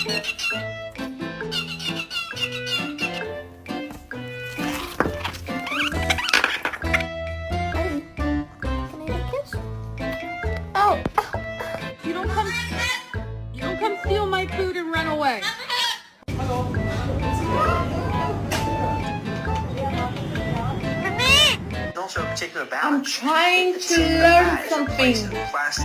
Oh. You don't come steal my food and run away. Also a particular I'm balance. trying to learn something.